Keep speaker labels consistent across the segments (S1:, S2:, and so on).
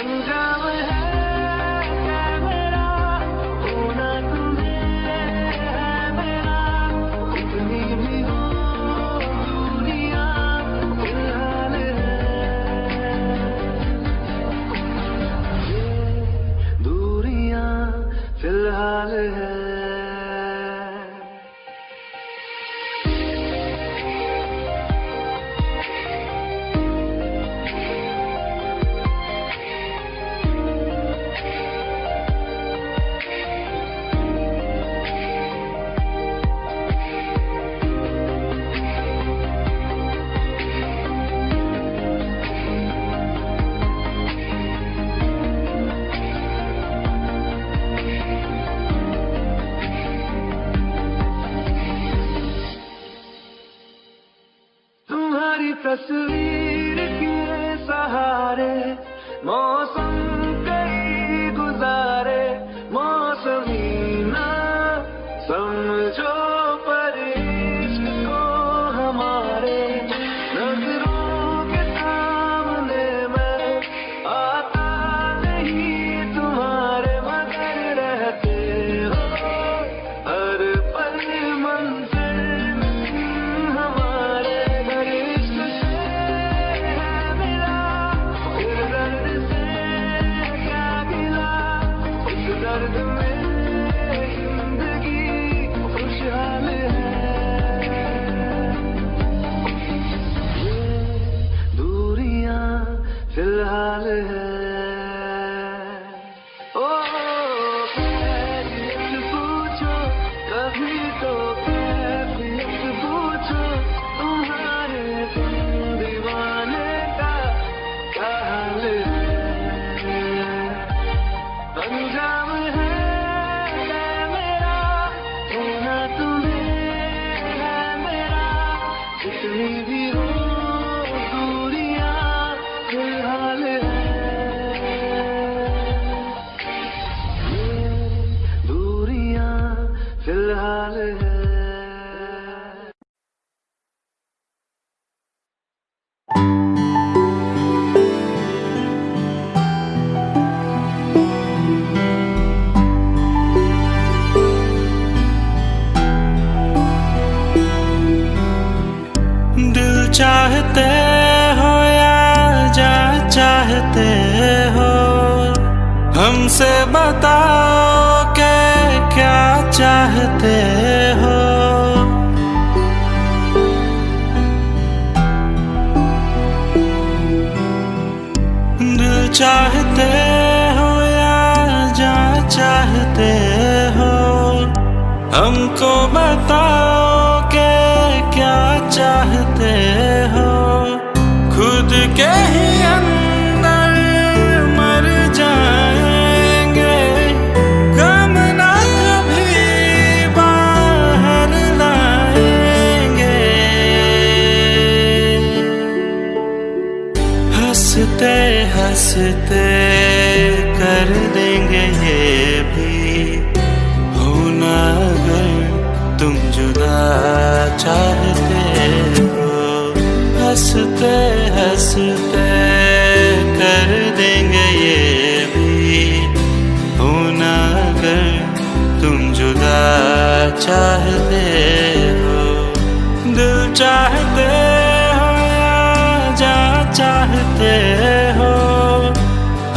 S1: अंजाम है मेरा, होना तुम्हें है मेरा, कितनी भी हो दूरियां फिलहाल है, ये दूरियां फिलहाल है। तुम्हारी तस्वीर के सहारे मौसम कई गुजारे, मौसमी ना समझो पर इश्क को हमारे, नजरों के सामने मैं आता नहीं तुम्हारे, मगर रहते हो हर पल मंजिल हमारे, हर इश्क से है मिला, फिर दर्द से क्या गिला, इस दर्द में जिंदगी खुशहाल है, ये दूरियां फिलहाल है। ओ कैफियत पूछो कभी तो, कैफियत पूछो तुम्हारे तुम दीवाने का क्या हाल है, अंजाम है मेरा, होना तुम्हें है मेरा, कितनी भी हो दूरियां फिलहाल है, ये दूरियां फिलहाल है।
S2: दिल चाहते हो या जा चाहते हो, हमसे बताओ कि क्या चाहते हो। दिल चाहते हो या जा चाहते हो, हमको बताओ कि क्या चाहते हो। खुद के ही अंदर मर जाएंगे, गम ना कभी बाहर लाएंगे। हंसते हंसते कर देंगे ये भी, होना अगर तुम जुदा चाहते हो। हंसते हंसते कर देंगे ये भी, होना अगर तुम जुदा चाहते हो। दिल चाहते हो या जा चाहते हो,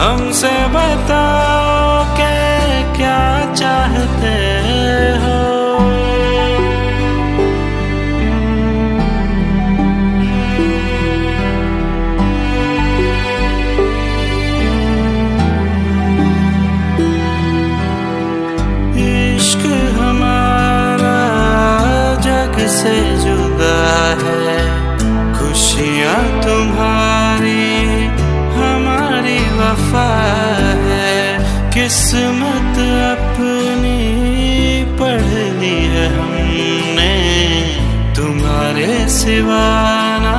S2: हमसे बताओ कि क्या चाहते हो। इश्क हमारा जग से जुदा है, खुशियाँ तुम्हारी हमारी वफा है। किस्मत अपनी पढ़ ली है हमने, तुम्हारे सिवा ना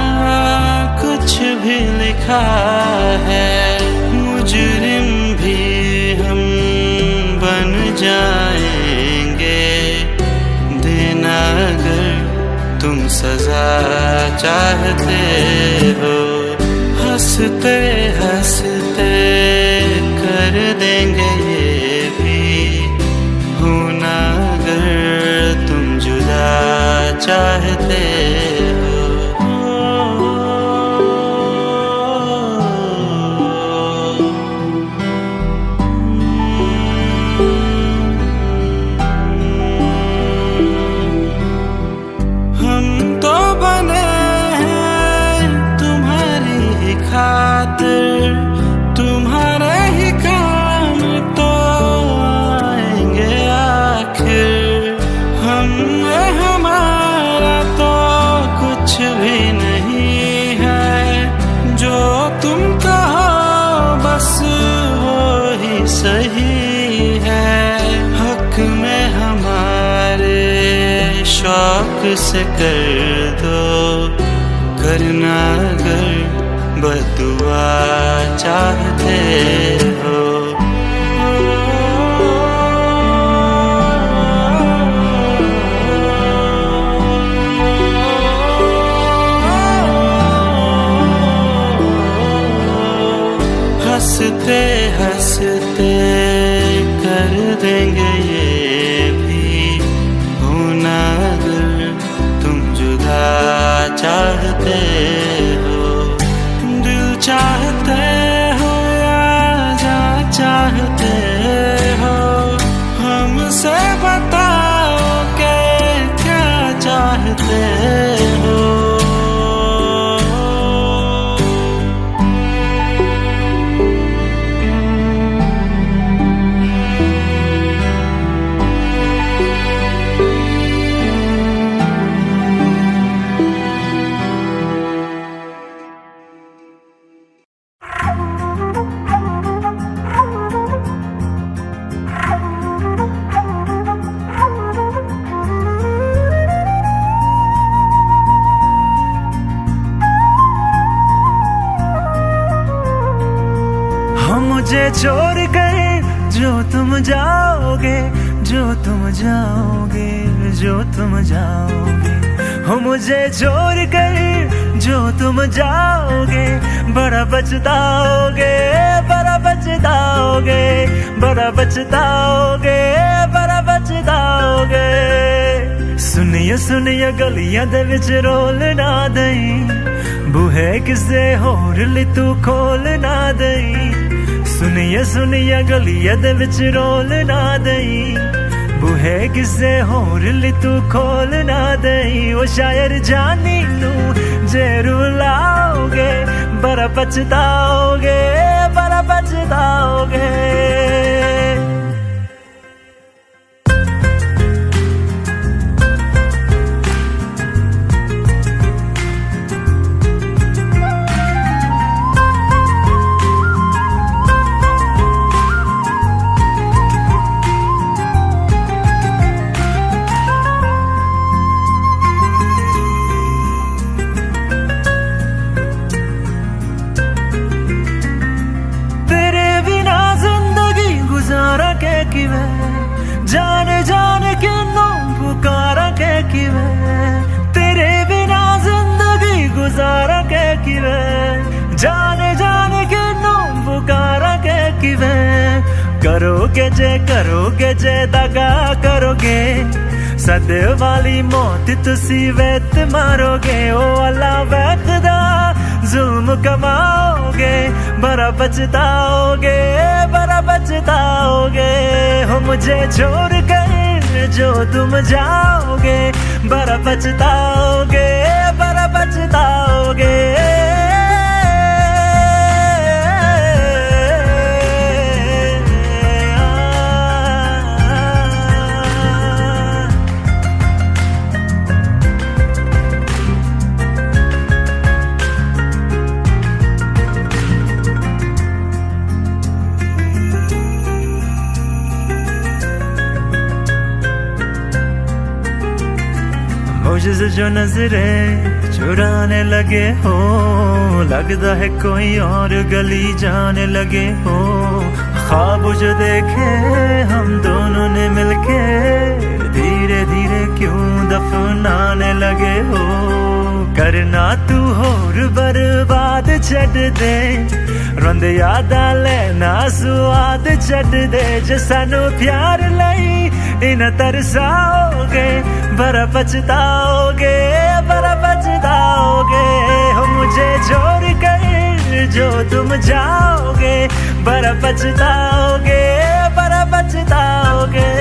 S2: कुछ भी लिखा है। मुजरिम भी हम बन जाएंगे, देना अगर तुम सजा चाहते हो। हंसते हंसते सही है, हक में हमारे शौक से कर दो, करना अगर बदुआ चाहते हो। हंसते हंसते कर देंगे ये भी, होना अगर तुम जुदा चाहते हो। दिल चाहते हो या जा चाहते हो, हमसे बताओ कि क्या चाहते हो।
S3: मुझे छोड़ कर जो तुम जाओगे, जो तुम जाओगे, जो तुम जाओगे, हो मुझे छोड़ कर जो तुम जाओगे, बड़ा पछताओगे, बड़ा पछताओगे, बड़ा पछताओगे, बड़ा पछताओगे। सुनिए सुनिए गलियां दे विच रोल ना दई, बूहे किसे होर ली तू खोल ना दई। सुनिए सुनिए गलियां दे विच रोल ना दई, बूहे किसे होर ली तू खोल ना दई। ओ शायर जानी नू जे रुलाओगे, बड़ा पछताओगे, बड़ा पछताओगे। जान जान के नाम पुकारा के किवे, तेरे बिना जिंदगी गुजारा के किवे। जान जान के नाम पुकारा के किवे, करोगे जे दगा करोगे, सदे वाली मौत तुसी वेत मारोगे। ओ अल्लाह वखदा जुल्म कमाओगे, बड़ा पछताओगे, बड़ा पछताओगे। हो मुझे छोड़ कर जो तुम जाओगे, बड़ा पछताओगे, बड़ा पछताओगे। मुझसे जो नजरे चुराने लगे हो, लगता है कोई और गली जाने लगे हो। ख्वाब जो देखे हम दोनों ने मिलके, धीरे धीरे क्यों दफनाने लगे हो। करना तू होर बर्बाद छड़ दे, रोंद यादा लेना स्वाद छड़ दे। जे सानू प्यार लई इन तरसाओगे, बड़ा पछताओगे, बड़ा पछताओगे। हो मुझे छोड़ कर जो तुम जाओगे, बड़ा पछताओगे, बड़ा पछताओगे।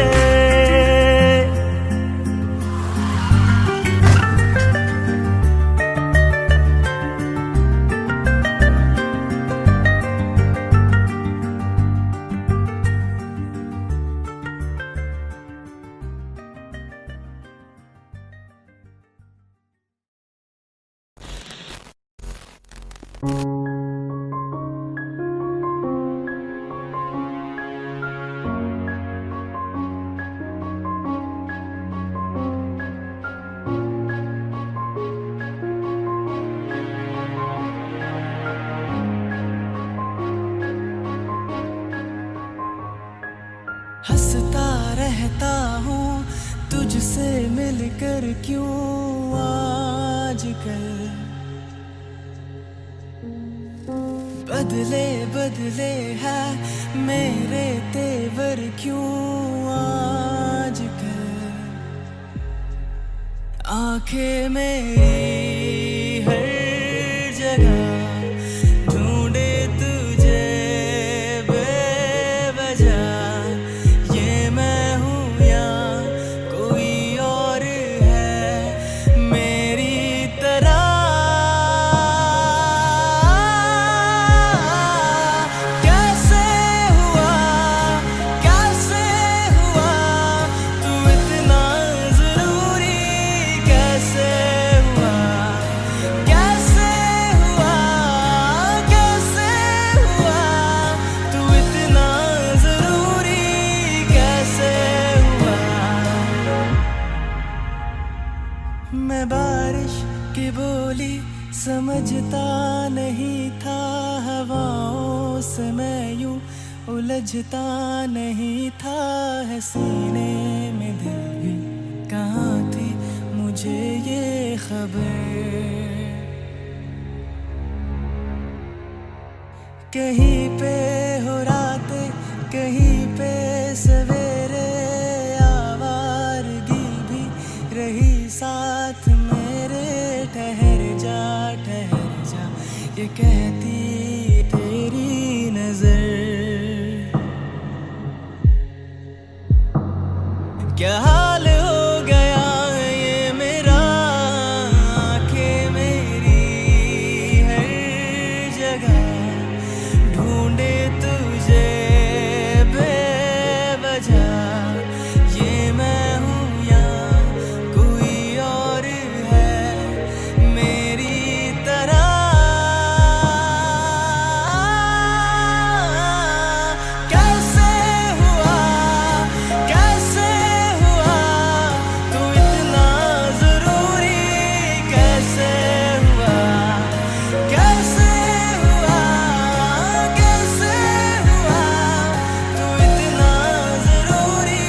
S3: कहता हूँ तुझसे मिलकर क्यों आजकल बदले बदले है मेरे तेवर क्यों आजकल। आंखें मेरी हर जगह ढूंढे तुझे बेवजह, ये मैं हूँ या कोई और है मेरी तरह। कैसे हुआ तू इतना जरूरी, कैसे हुआ तू इतना जरूरी, कैसे हुआ। मैं बारिश की बोली समझता नहीं था, हवाओं से मैं यूं उलझता नहीं था, है सीने में दिल भी कहाँ थी मुझे ये खबर। कहीं पे हो रातें कहीं पे सवेरे, आवारगी भी रही साथ मेरे। ठहर जा ये कहती तेरी नजर। क्या हाल हो गया ये मेरा, आंखें मेरी हर जगह ढूंढे तुझे बेवजह, ये मैं हूँ या कोई और है मेरी तरह। कैसे हुआ तू इतना जरूरी, कैसे हुआ तू इतना जरूरी,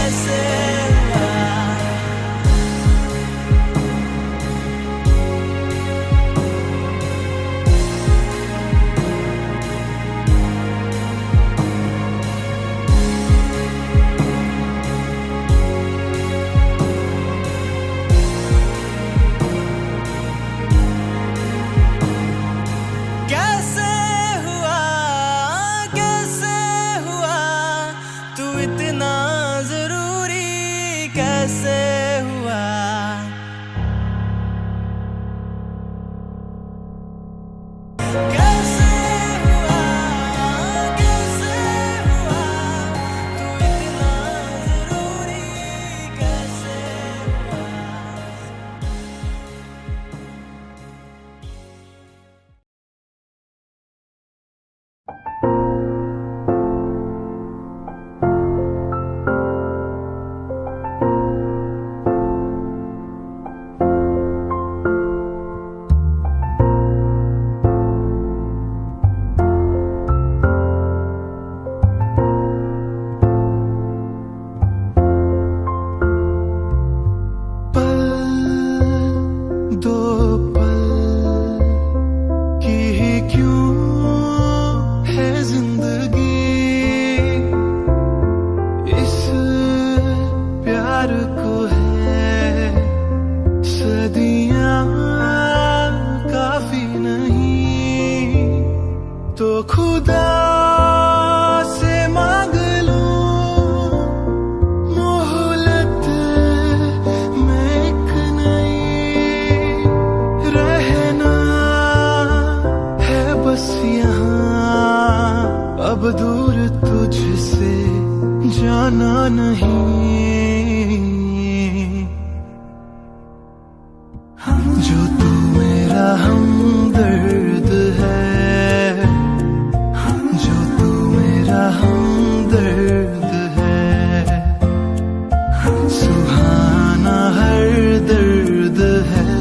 S3: कैसे हुआ। कैसे हुआ तू इतना जरूरी, कैसे हुआ। कैसे हुआ तू इतना जरूरी, कैसे हुआ।
S1: दो पल की ही क्यों है जिंदगी, इस प्यार को है सदियां काफी नहीं, तो खुदा से मांग लूं मोहलत में एक नई, रहना है बस यहाँ अब दूर तुझसे जाना नहीं। जो तू मेरा हमदर्द है, जो तू मेरा हमदर्द है, सुहाना हर दर्द है,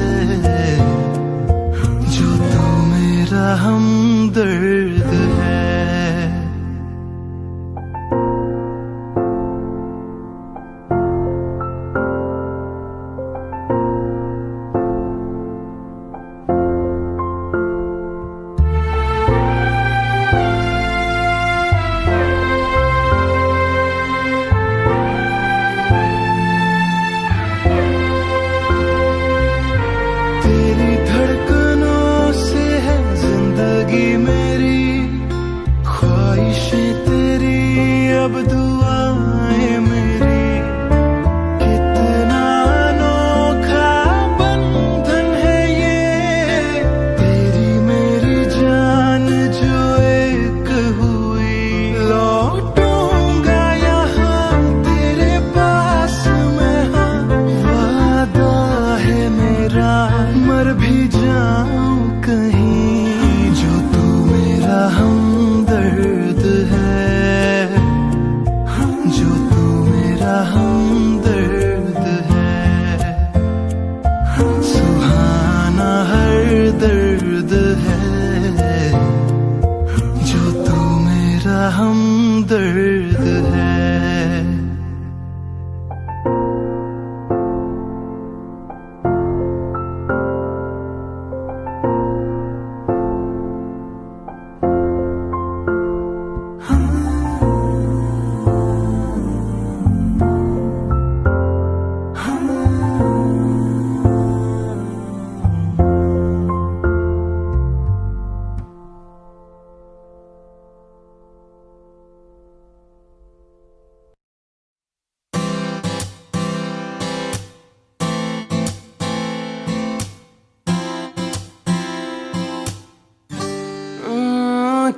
S1: जो तू मेरा हमदर्द है। अब दुआएं मेरी, कितना अनोखा बंधन है ये, तेरी मेरी जान जो एक हुई। लौटूंगा यहाँ तेरे पास मैं, हाँ वादा है मेरा, मर भी जाऊं कहीं जो तू मेरा हमदर्द है, जो तू मेरा हमदर्द है। सुहाना हर दर्द है, जो तू मेरा हमदर्द है।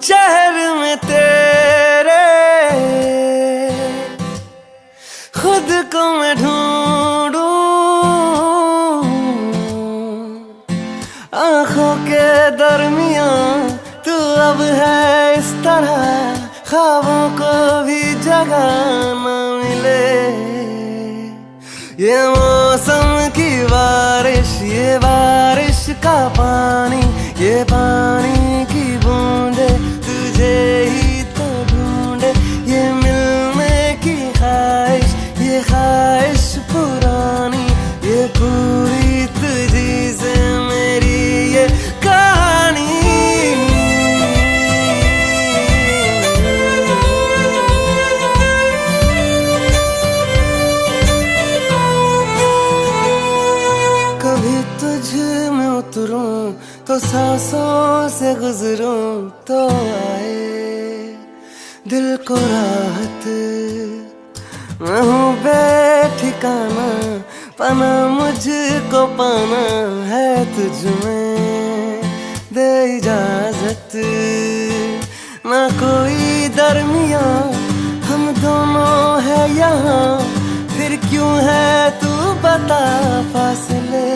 S2: चेहरे में तेरे खुद को मैं ढूंढूं, आंखों के दरमियां तू अब है इस तरह, ख्वाबों को भी जगह न मिले। ये मौसम की बारिश, ये बारिश का पानी, ये पानी की बूंदे तुझे ही तो ढूंढे। ये मिलने की ख्वाहिश, ये ख्वाहिश पुरानी, ये पूरी तुझी से मेरी ये कहानी। कभी तुझ में उतरूं तो सांसों से गुजरूं तो आए दिल को राहत। मैं हूँ बेठिकाना, पाना मुझको पाना है तुझ में, दे इजाजत। ना कोई दरमिया, हम दोनों है यहाँ, फिर क्यों है तू बता फासले।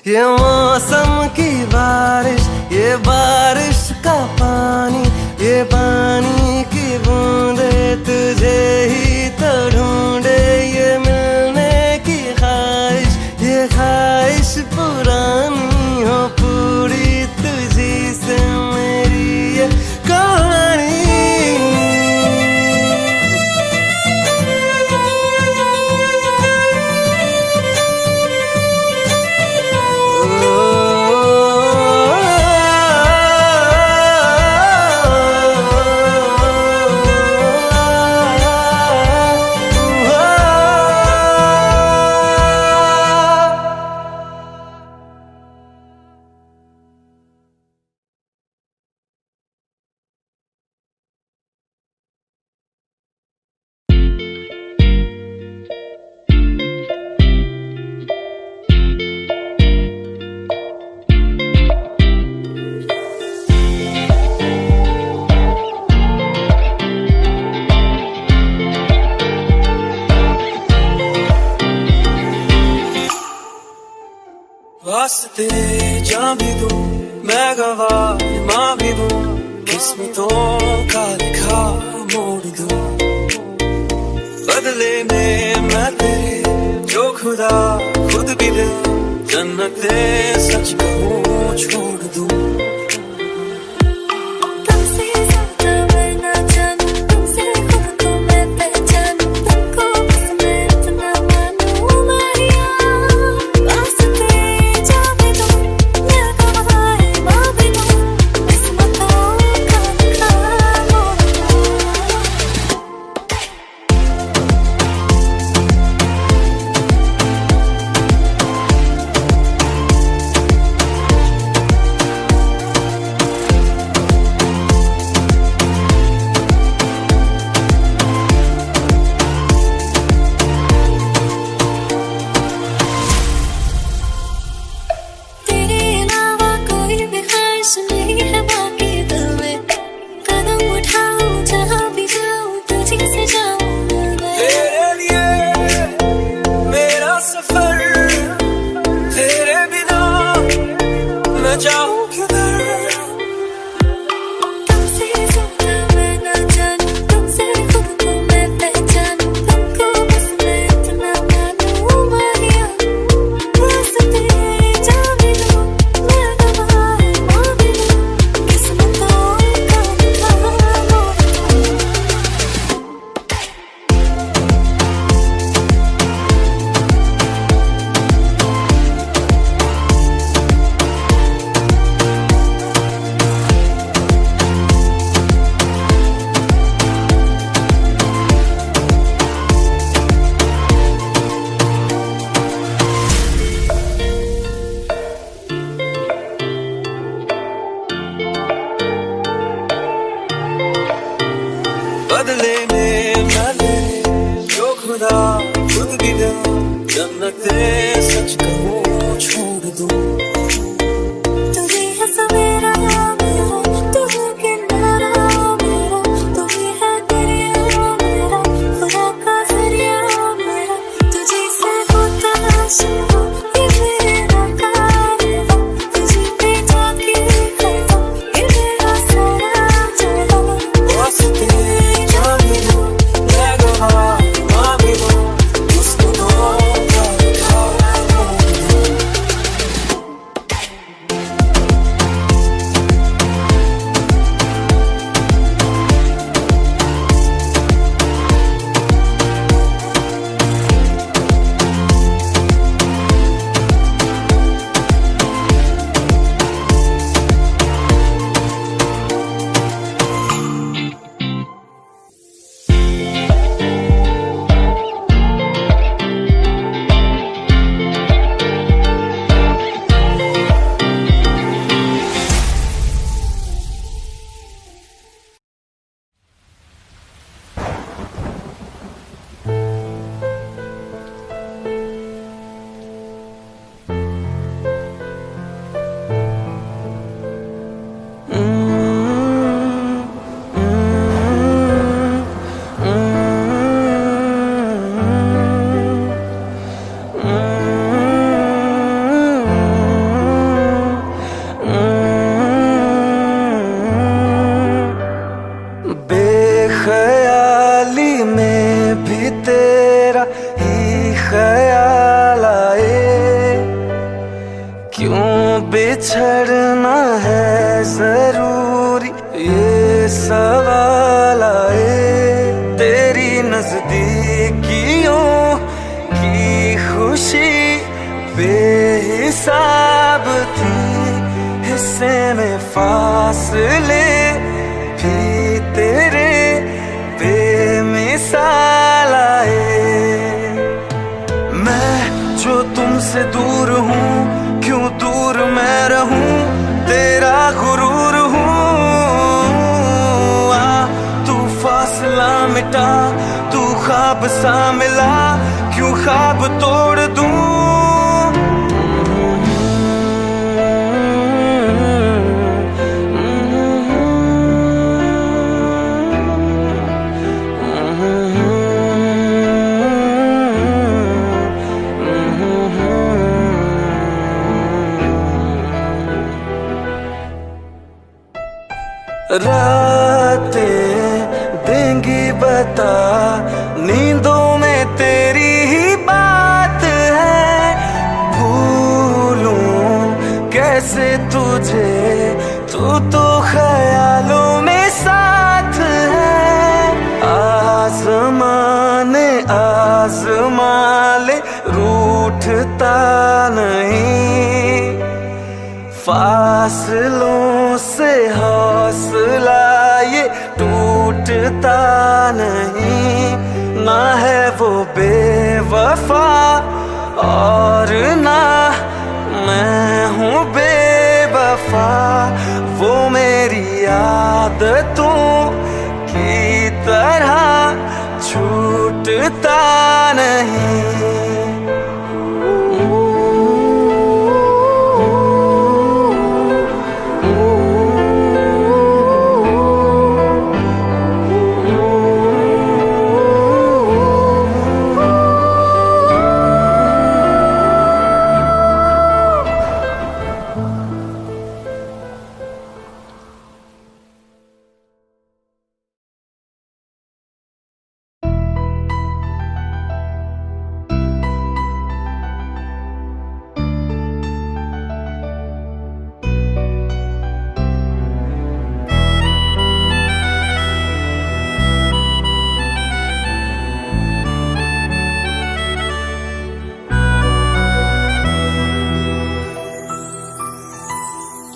S2: ये मौसम की बारिश, ये बारिश का पानी, ये पानी की बूंदे तुझे ही तो ढूंढे। ये मिलने की ख्वाहिश, ये ख्वाहिश पुरानी हो पूरी तुझी से मेरी ये कहानी।
S3: वास्ते जान भी दूं, मैं गवाह माँ भी दूं, किस्मतों का लिखा मोड़ दूं। बदले में मैं तेरे जो खुदा खुद भी दे, जन्नते सच कहूँ छोड़ दूं।
S2: जन्नते सच कहूँ छोड़ दूँ।
S4: तू ही है सवेरा मेरा, तू है किनारा मेरा, तू ही है दरिया मेरा, खुदा का जरिया मेरा। तुझे से होता शुरू ये मेरा कारवां, तुझे पे जाके खता ये मेरा सारा जहां।
S2: वास्ते जाने दो, मैं गवाह मांगे दो, उसको दो बेख्याली में भी तेरा ही ख्याल आए। क्यों बिछड़ना है जरूरी ये सवाल आए। तेरी नजदीकियों की खुशी बेहिसाब थी, हिस्से में फासले भी तेरे बेमिसाल आए। मैं जो तुमसे दूर हूँ, क्यों दूर मैं रहूं, तेरा गुरूर हूँ। आ तू फासला मिटा, तू ख्वाब सा मिला, क्यों ख्वाब तोड़ दूं। रातें देंगी बता, नींदों में तेरी ही बात है। भूलूं कैसे तुझे, तू तो ख्यालों में साथ है। आसमाने आजमा ले, रूठता नहीं। फासलों से हौसला ये टूटता नहीं। ना है वो बेवफा और ना मैं हूँ बेवफा। वो मेरी आदतों की तरह छूटता नहीं।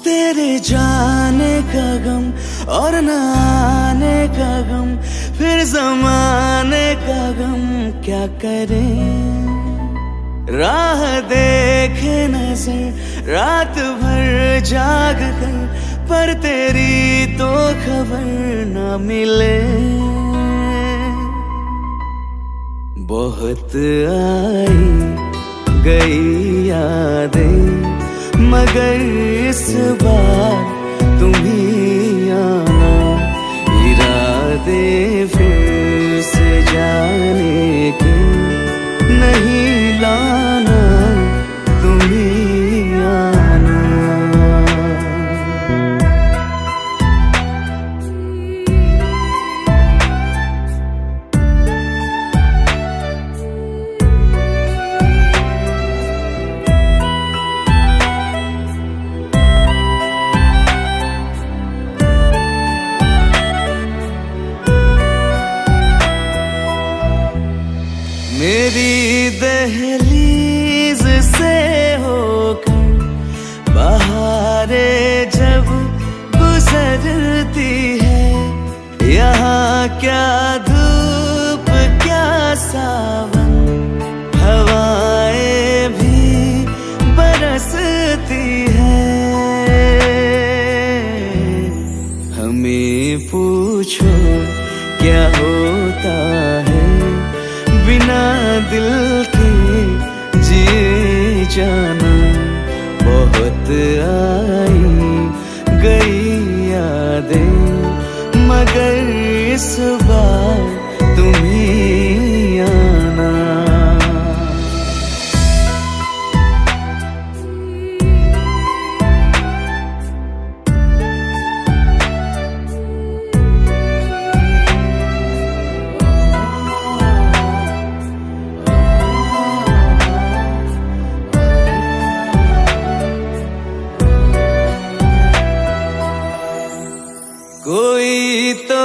S2: तेरे जाने का गम और न आने का गम, फिर जमाने का गम क्या करें। राह देखे नजर रात भर जाग कर, पर तेरी तो खबर न मिले। बहुत आई गई यादें, मगर इस बार तुम ही आना। इरादे फिर से जाने के नहीं लाना, तुम ही आना। मेरी दहलीज से होकर बहारें जब गुजरती है, यहाँ क्या धूप क्या सावन, हवाएं भी बरसती है। हमें पूछो क्या होता है बिना दिल के जिए जाना। बहुत आई गई यादें, मगर इस बार तुम ही आना। कोई तो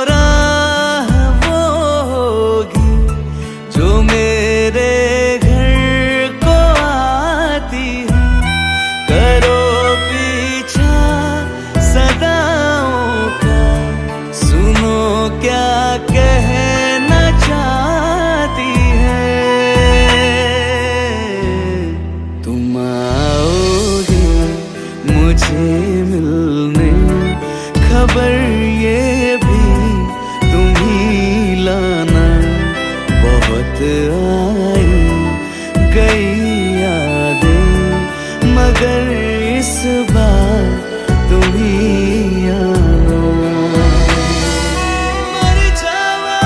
S2: राह वो होगी जो मेरे घर को आती है। करो पीछा सदाओं का, सुनो क्या कहना चाहती है। तुम आओगे मुझे मिलने, खबर ये भी तुम ही लाना। बहुत आई गई यादें, मगर इस बार तुम ही आना। मर जावा,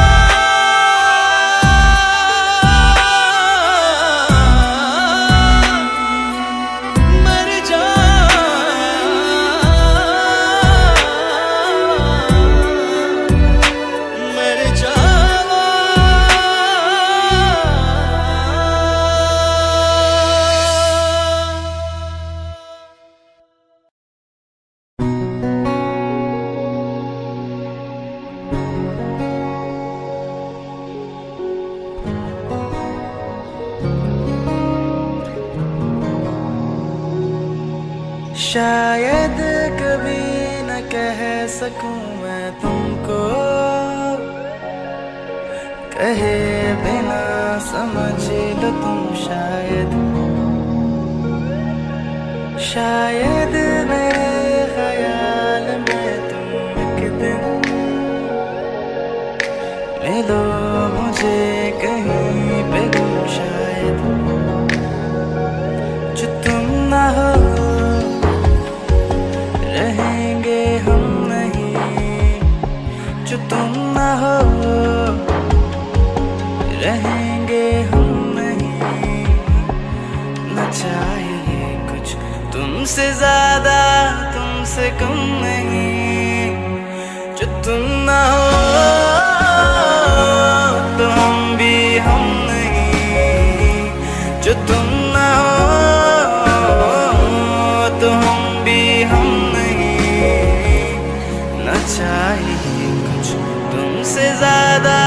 S2: मर जावा, मर जावा। शायद कभी न कह सकूं मैं तुमको, कहे बिना समझ लो तुम शायद। शायद मेरे ख्याल में तुम एक दिन ले लो मुझे कहीं पे गुम। शायद जो तुम ना हो रहेंगे हम नहीं, जो तुम ना हो रहेंगे हम नहीं। न चाहिए कुछ तुमसे ज्यादा तुमसे कम नहीं, जो तुम ना हो तो हम भी हम नहीं, जो तुम ना हो तो हम भी हम नहीं। न चाहिए कुछ तुमसे ज्यादा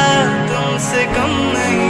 S2: तुमसे कम नहीं।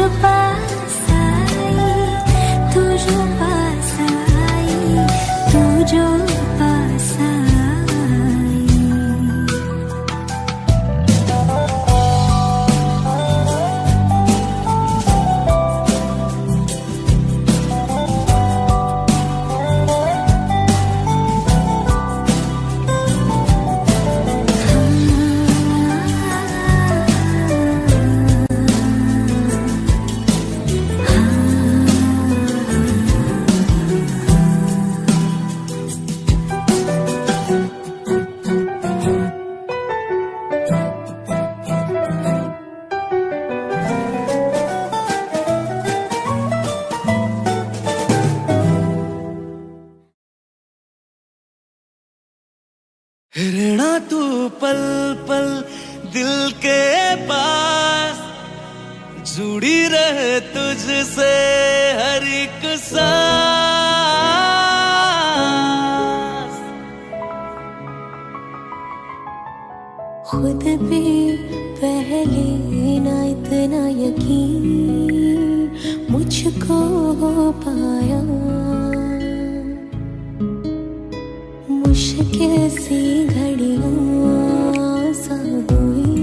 S4: जो पास आई, तू जो पास आई, तू जो पास आई।
S2: रहना तू पल पल दिल के पास, जुड़ी रहे तुझसे हर एक सांस।
S4: खुद भी पहले ना इतना यकीन मुझको हो पाया, मुश्किल सी घड़ियां सा हुई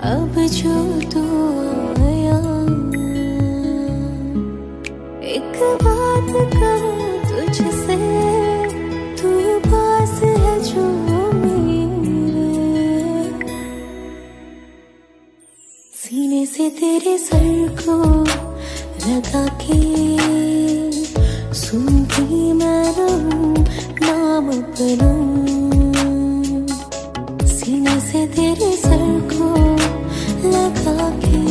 S4: अब जो तू आया। एक बात कहूँ तुझसे, तू पास है जो मेरे, सीने से तेरे सर को लगा के सुनती मैं रहूं नाम अपना। सीने से तेरे सर को लगा के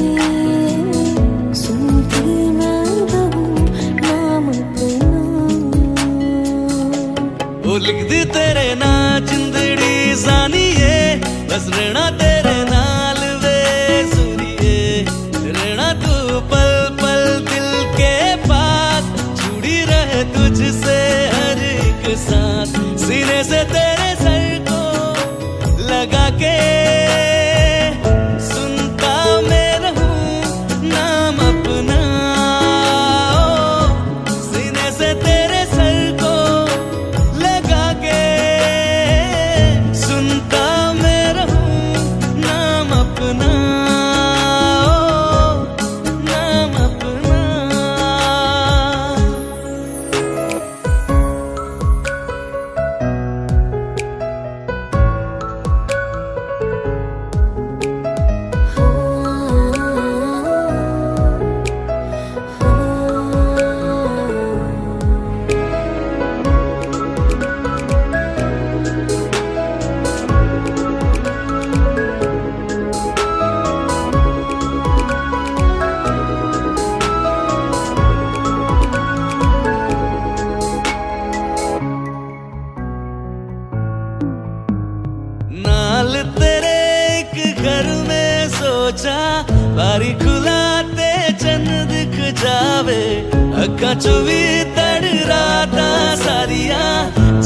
S4: सुनती मैं रहूं नाम अपना।
S2: वो लिख दी तेरे ना जिंदड़ी जानिए, बस रहना तेरे नाल वे सुनिए। रहना तू पल पल दिल के पास, जुड़ी रहे तुझसे हर एक सांस। सीने से तेरे सर को लगा के सुनता मैं रहूं नाम अपना। सीने से तेरे सर को लगा के सुनता मैं रहूं नाम अपना, नाम अपना। नाल तेरे एक घर में सोचा, बारी खुलाते चंद दिख जावे। अखा चो भी तड़ राता सारिया,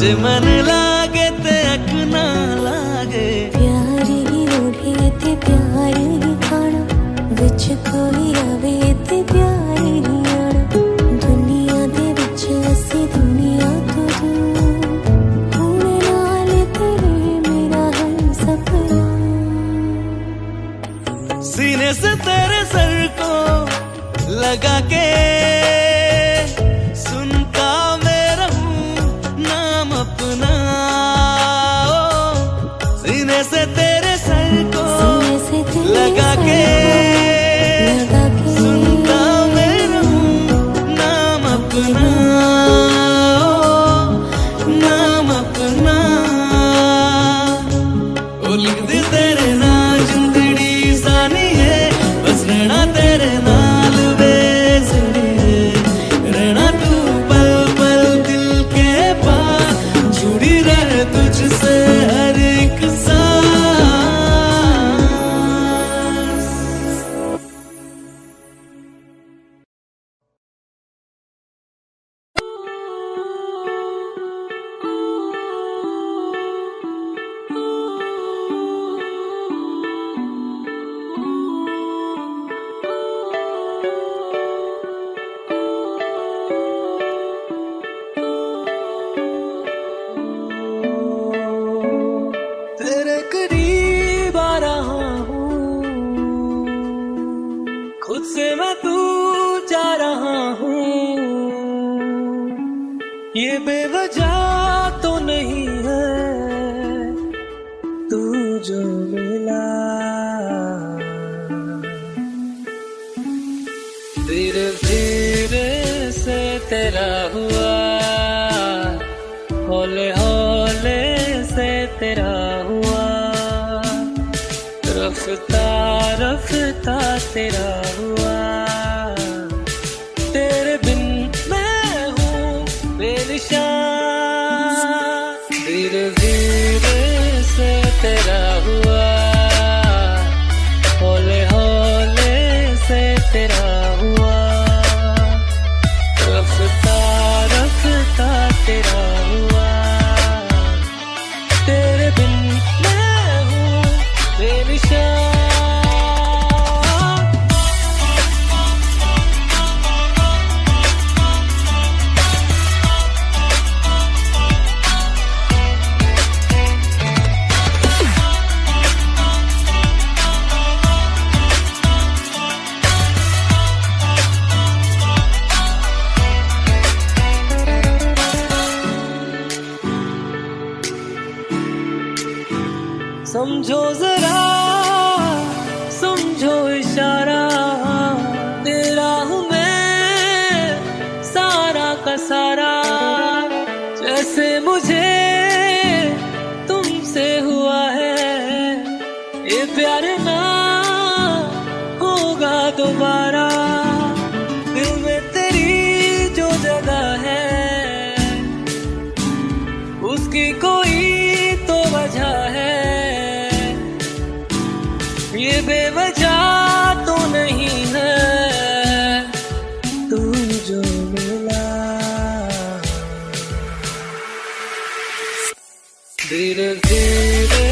S2: जे मन लागे ते अख ना लागे।
S4: प्यारी ओढ़े ते प्यार ही खाना, विच कोई आवे ते प्यार ही आना। दुनिया दे विच असी दुनिया तो दूर, हुण नाल तेरे मेरा हर सपना।
S2: सीने से तेरे सर को लगा के सुनता मैं रहूं नाम अपना।
S5: ये बेवजह तो नहीं है तू जो मिला, धीरे धीरे से तेरा हुआ, हौले हौले से तेरा हुआ, रफ्ता रफ्ता तेरा हुआ, तेरे बिन मैं हूँ बेनिशान, धीरे धीरे से तेरा हुआ, हौले हौले से तेरा हुआ, रफ्ता रफ्ता तेरा हुआ, तेरे बिन मैं हूँ बेनिशान। समझो जरा समझो इशारा, तेरा हूँ मैं सारा का सारा, जैसे मुझे तुमसे हुआ है ये प्यार ना होगा दोबारा, दिल में तेरी जो जगह है उसकी कोई तो वजह है, ये बेवजह तो नहीं है तू जो मिला, धीरे धीरे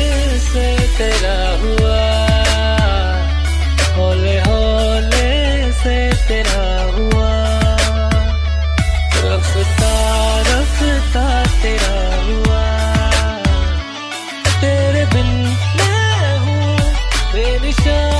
S5: से तेरा हुआ, हौले हौले से तेरा हुआ, रफ्ता रफ्ता तेरा हुआ, तेरे बिन मैं हूँ बेनिशान।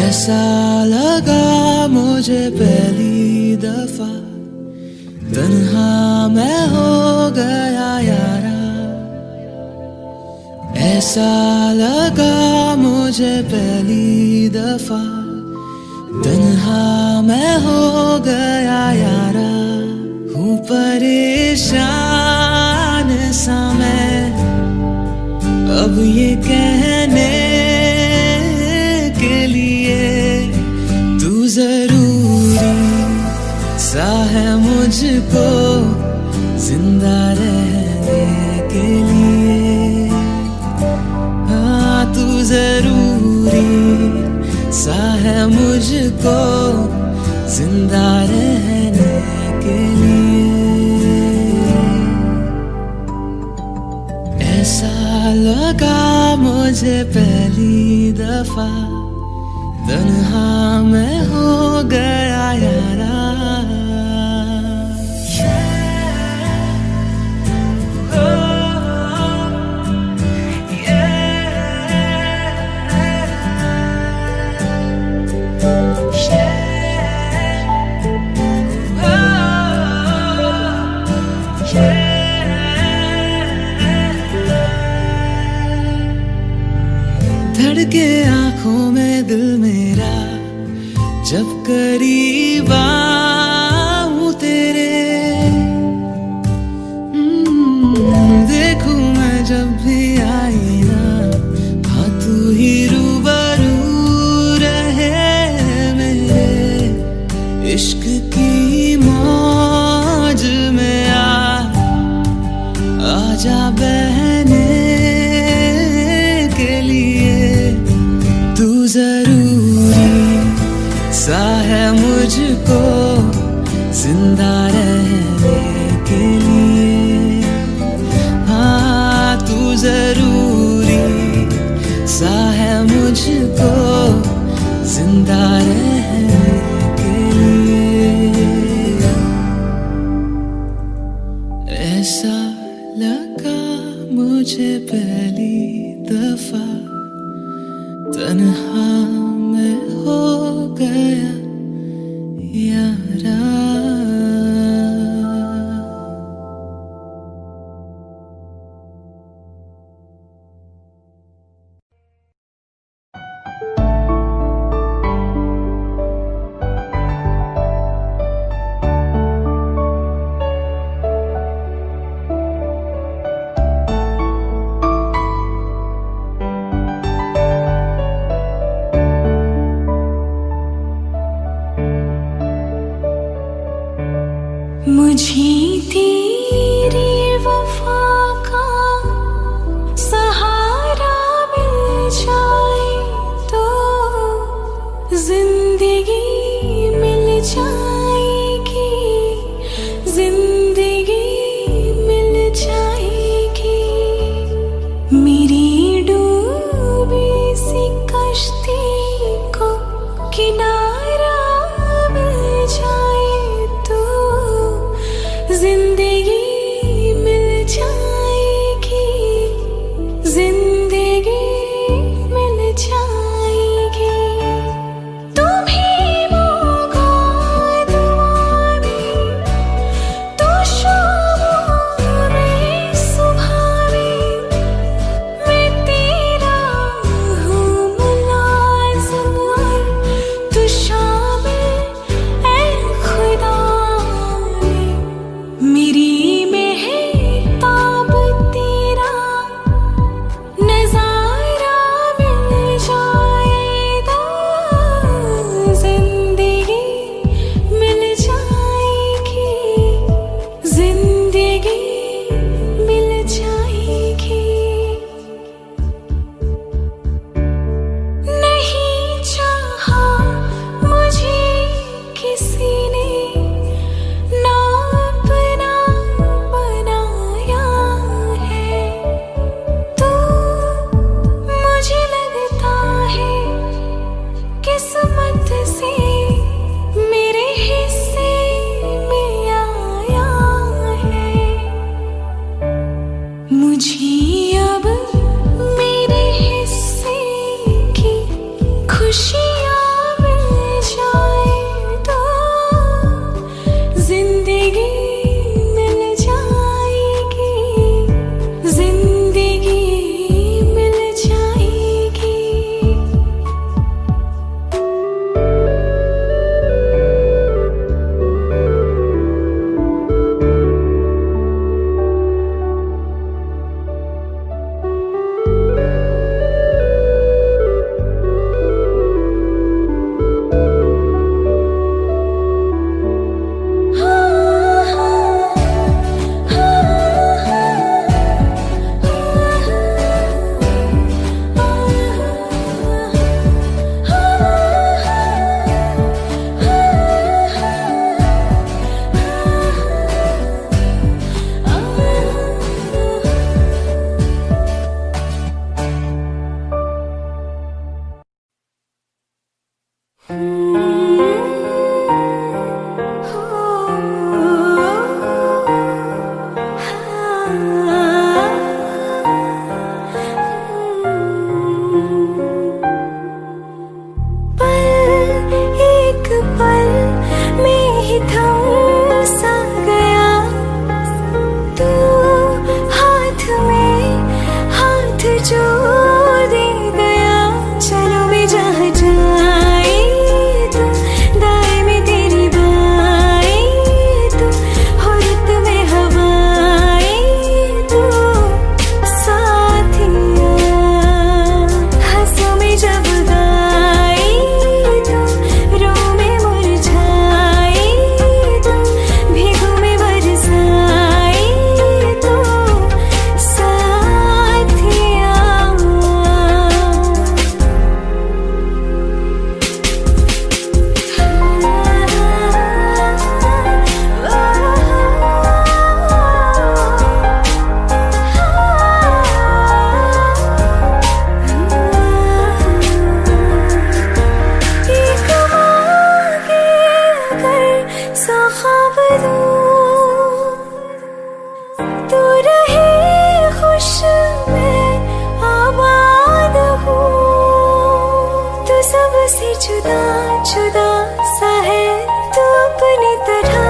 S1: ऐसा लगा मुझे पहली दफा, तन्हा मैं हो गया यारा, ऐसा लगा मुझे पहली दफा, तन्हा मैं हो गया यारा, हूँ परेशान सा मैं अब ये कहने के लिए, तू जरूरी सा है मुझको जिंदा रहने के लिए, हाँ तू जरूरी सा है मुझको जिंदा रहने के लिए, ऐसा लगा मुझे पहली दफा, तन्हा मैं हो गया यारा। धड़के आंखों में दिल मेरा जब करीब आऊं तेरे, देखूं मैं जब भी आई ना, हाँ तू ही रूबरू रहे मेरे इश्क की मौत आजा बहने के लिए तू जरूरी सा है मुझको जिंदा रहने के लिए। हाँ तू जरूरी सा है मुझको जिंदा रहने के लिए। ऐसा लगा मुझे पहली दफा तन्हा मैं हो गया यारा।
S4: मुझे तेरी वफा का सहारा मिल जाए तो जिंदगी मिल जाएगी, जिंदगी मिल जाएगी। मेरी डूबी सी कश्ती को किनारा मिल जाए तो जिंदगी ख्वाब दूं, तू रहे खुश मैं आबाद हूँ। तू सबसे जुदा जुदा सा है, तू अपनी तरह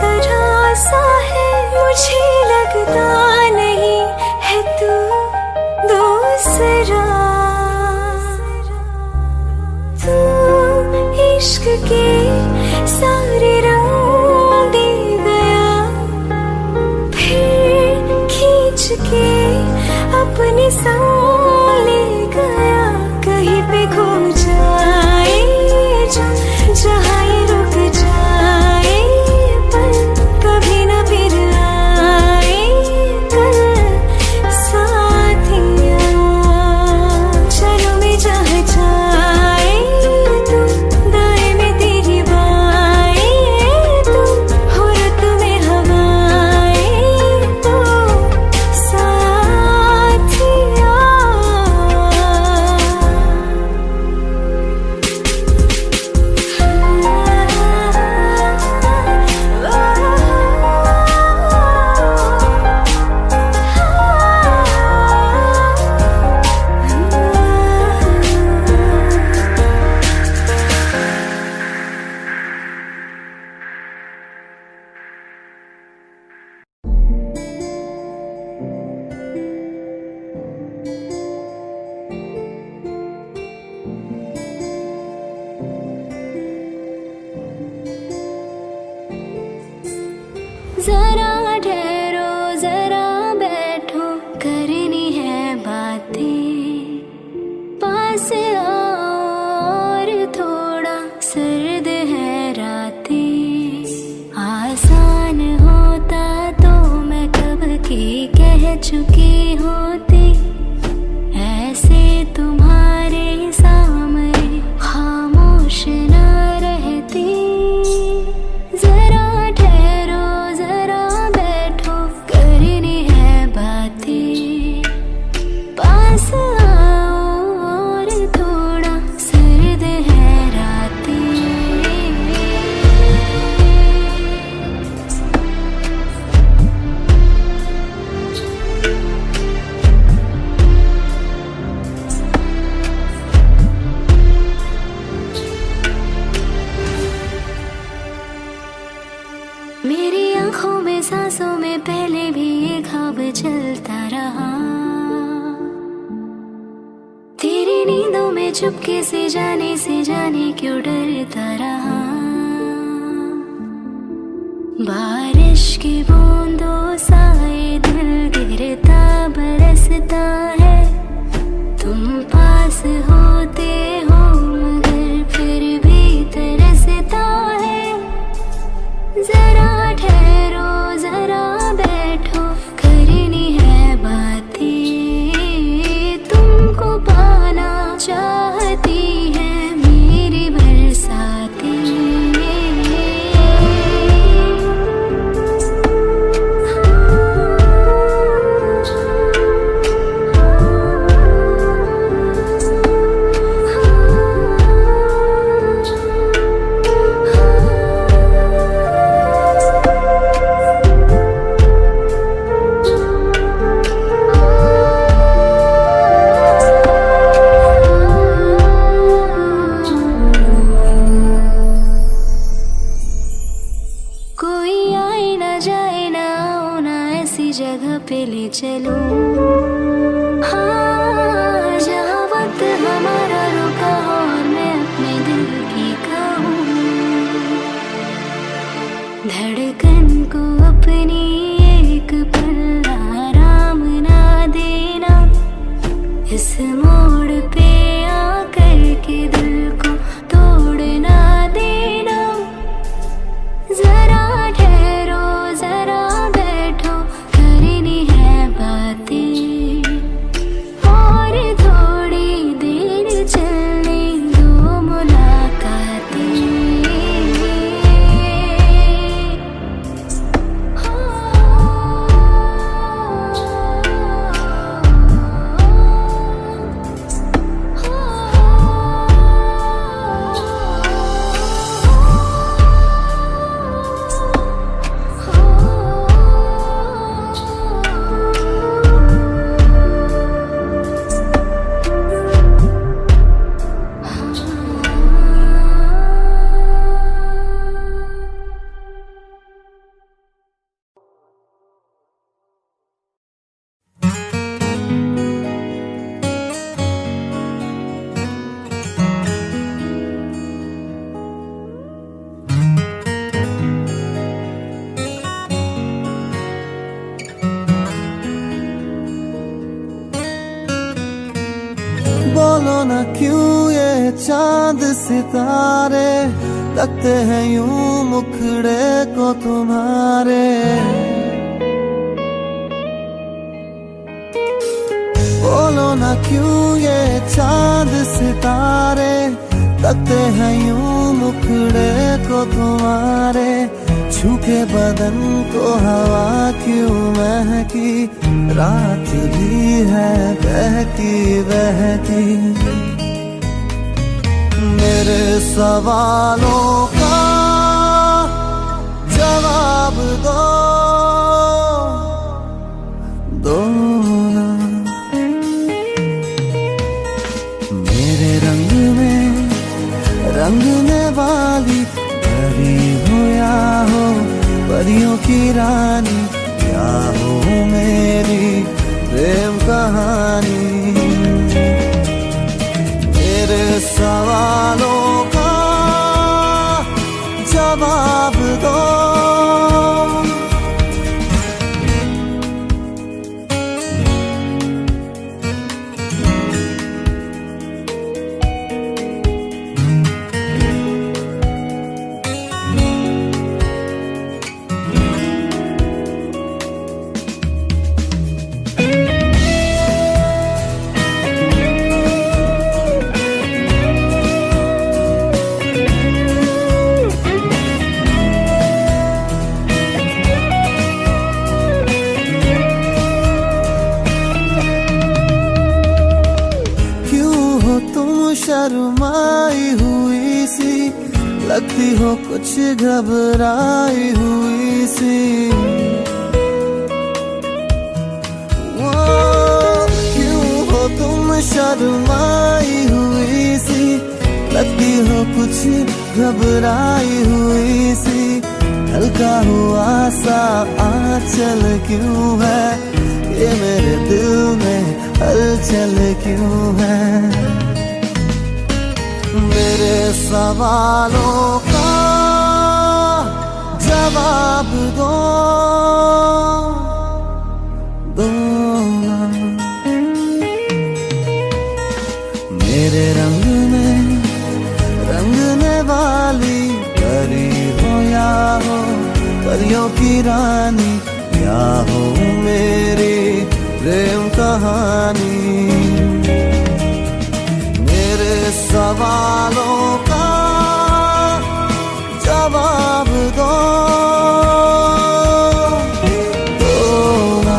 S4: तरह सा है। मुझे लगता नहीं है तू दूसरा। तू इश्क के सारे रंग दे गया, फिर खींच के अपने संग ले गया। कहीं पे खो जाए जो जहाँ ये रुक जाए, पर कभी न फिर आए कल साथिया। चलो मैं जहाँ जाए तू, दाएं में तेरी बाएं तू, हो रुत में हवाएं तू साथिया। जरा ठहरो जरा बैठो, करनी है बातें। पास आओ और थोड़ा, सर्द है रातें। आसान होता तो मैं कब की कह चुकी होती, ऐसे तुम्हारे सामने खामोश न रहती। जरा ठहरो जरा बैठो, करनी है बातें। पास आओ और थोड़ा, सर्द है रातें। मेरी आंखों में सांसों में पहले भी ये ख्वाब चलता रहा। तेरी नींदों में चुपके से जाने क्यों डरता रहा। बारिश की बूंदों सा ये दिल गिरता बरसता है। तुम पास होते हो मगर फिर भी तरसता है। जरा ठहरो जरा बैठो, करनी है बातें। तुमको पाना चाहती है मेरी बरसातें। जगह पे ले चलो, हाँ जहाँ वक्त हमारा रुका हो और मैं अपने दिल की कहूँ। धड़कन को अपनी एक पल आराम ना देना, इस मोड़ पे आकर के दिल को तोड़ना देना। जरा ठहरो जरा बैठो, करनी है बातें और थोड़ी देर चलने दो मुलाकातें। हो
S1: चांद सितारे लगते हैं यूं मुखड़े को तुम्हारे। बोलो ना क्यों ये चांद सितारे लगते हैं यूं मुखड़े को तुम्हारे। छू के बदन को हवा क्यों महकी, रात भी है बहती बहती। मेरे सवालों का जवाब दो ना। मेरे रंग में रंगने वाली परी हो या हो परियों की रानी, क्या हो मेरी प्रेम कहानी। मेरे सवालों का जवाब दो। शर्माई हुई सी लगती हो कुछ घबराई हुई सी। वो क्यों हो तुम शर्माई हुई सी लगती हो कुछ घबराई हुई सी। हल्का हुआ सा आंचल क्यों है, ये मेरे दिल में हलचल क्यों है। मेरे सवालों का जवाब दो ना। मेरे रंग में रंगने वाली परी हो या हो परियों की रानी, क्या हो मेरी प्रेम कहानी। सवालों का जवाब दो ना।